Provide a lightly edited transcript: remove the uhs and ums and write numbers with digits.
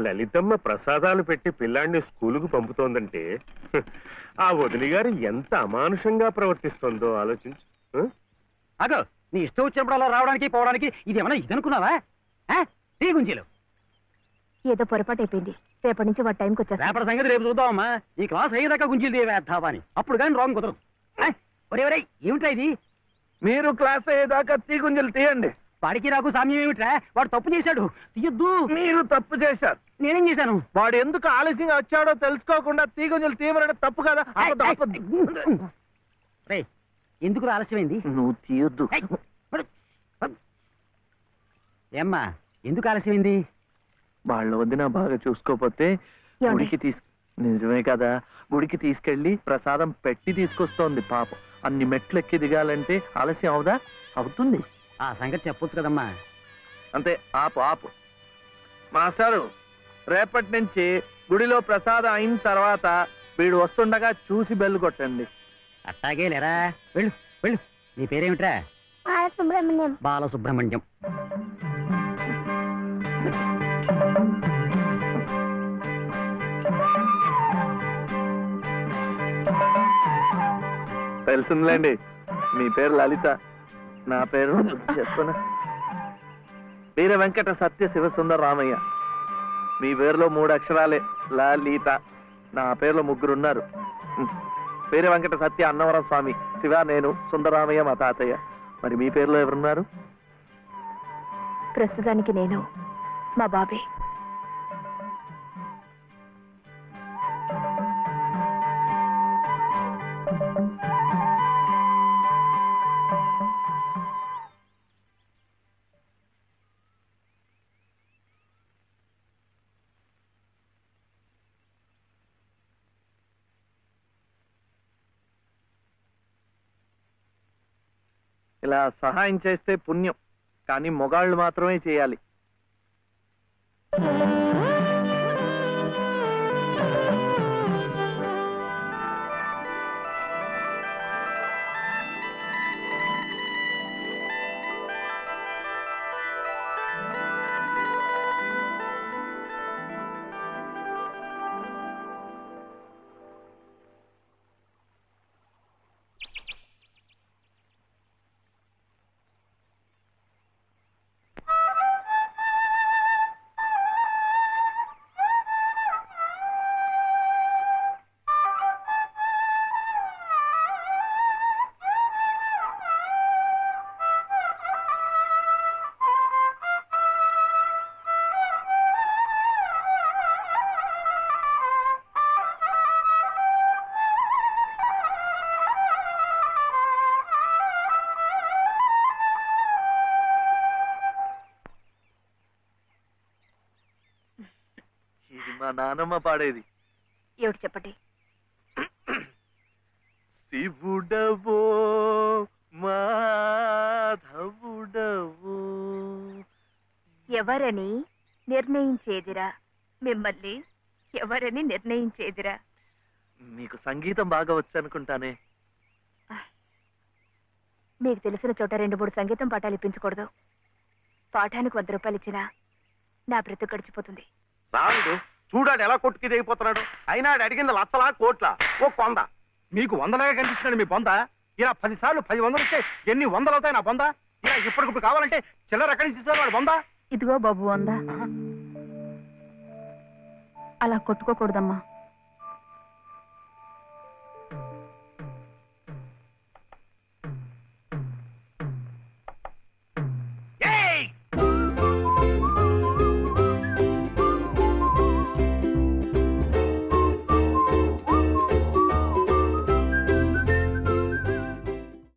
లలితమ్మ ప్రసాదాలు పెట్టి పిల్లాడిని స్కూలుకు పంపుతోందంటే ఆ వదిలి గారు ఎంత అమానుషంగా ప్రవర్తిస్తుందో ఆలోచించు. అగో నీ ఇష్టం వచ్చినప్పుడు అలా రావడానికి పోవడానికి ఇది ఏమన్నా ఇదనుకున్నావా? టీ గుంజీలు ఏదో పొరపాటు అయిపోయింది. రేపటి నుంచి వాడి టైంకి వచ్చేస్తా. రేపటి సంగతి రేపు చూద్దామమ్మా. ఈ క్లాస్ అయ్యేదాకా గుంజీలు వేద్దావా అని. అప్పుడు కానీ రాంగ్ కుదరదు. ఒరే ఏమిట్రా ఇది? మీరు క్లాస్ అయ్యేదాకా తీ గుంజలు తీయండి. వాడికి నాకు సామ్యం ఏమిట్రా? వాడు తప్పు చేశాడు, తీయొద్దు. మీరు తప్పు చేశారు. నేనేం చేశాను? వాడు ఎందుకు ఆలస్యంగా వచ్చాడో తెలుసుకోకుండా తీగుంజలు తీయమనడం తప్పు కదా. రే ఎందుకు ఆలస్యమైంది? నువ్వు తీయొద్దు. ఏమ్మా ఎందుకు ఆలస్యమైంది? వాళ్ళ వదిన బాగా చూసుకోపోతే గుడికి నిజమే కదా, గుడికి తీసుకెళ్లి ప్రసాదం పెట్టి తీసుకొస్తోంది పాపం. అన్ని మెట్లు ఎక్కి దిగాలంటే ఆలస్యం అవుదా? అవుతుంది. ఆ సంగతి చెప్పొచ్చు కదమ్మా. అంతే, ఆపు ఆపు. మాస్టారు, రేపటి నుంచి గుడిలో ప్రసాదం అయిన తర్వాత వీడు వస్తుండగా చూసి బెల్లు కొట్టండి. అట్టాగే లేరా. వెళ్ళు వెళ్ళు. నీ పేరేమిట్రా? బాలసుబ్రహ్మణ్యం. బాలసుబ్రహ్మణ్యం. తెలుసులేండి, మీ పేరు లలిత, నా పేరు చెప్పున వీర వెంకట సత్య శివసుందర రామయ్య. మీ పేరులో 3 అక్షరాలే లలిత. నా పేరులో 3 ఉన్నారు. వీర వెంకట సత్య అన్నవరం స్వామి, శివ నేను, సుందరరామయ్య మా తాతయ్య. మరి మీ పేరులో ఎవరున్నారు? ప్రస్తుతానికి నేను, మా బాబే. ఇలా సహాయం చేస్తే పుణ్యం, కానీ మొగాళ్ళు మాత్రమే చేయాలి. ఇది మా నానమ్మ పాడేది. ఏమిటి చెప్పండి? శివుడవో మాధవుడవో ఎవరని నిర్ణయించేదిరా? మిమ్మల్ని ఎవరని నిర్ణయించేదిరా? మీకు సంగీతం బాగా వచ్చనుకుంటానే. మీకు తెలిసిన చోట 2-3 సంగీతం పాఠాలు ఇప్పించకూడదు. పాఠానికి 100 రూపాయలు ఇచ్చినా నా బ్రతుకు గడిచిపోతుంది. రాడు చూడాడు ఎలా కొట్టుకి దిగిపోతున్నాడు. అయినా అడిగింది లచ్చలా కోట్ల ఓ కొంద. మీకు 100లాగా కనిపిస్తున్నాడు మీ బొంద. ఇలా 10 సార్లు 10 వందలు వస్తే ఎన్ని వందలు అవుతాయి నా బొంద? ఇలా ఇప్పటికిప్పుడు కావాలంటే చిల్లర ఎక్కడి నుంచి ఇస్తారు వాడు బొంద? ఇదిగో బాబు, 100. అలా కొట్టుకోకూడదమ్మా.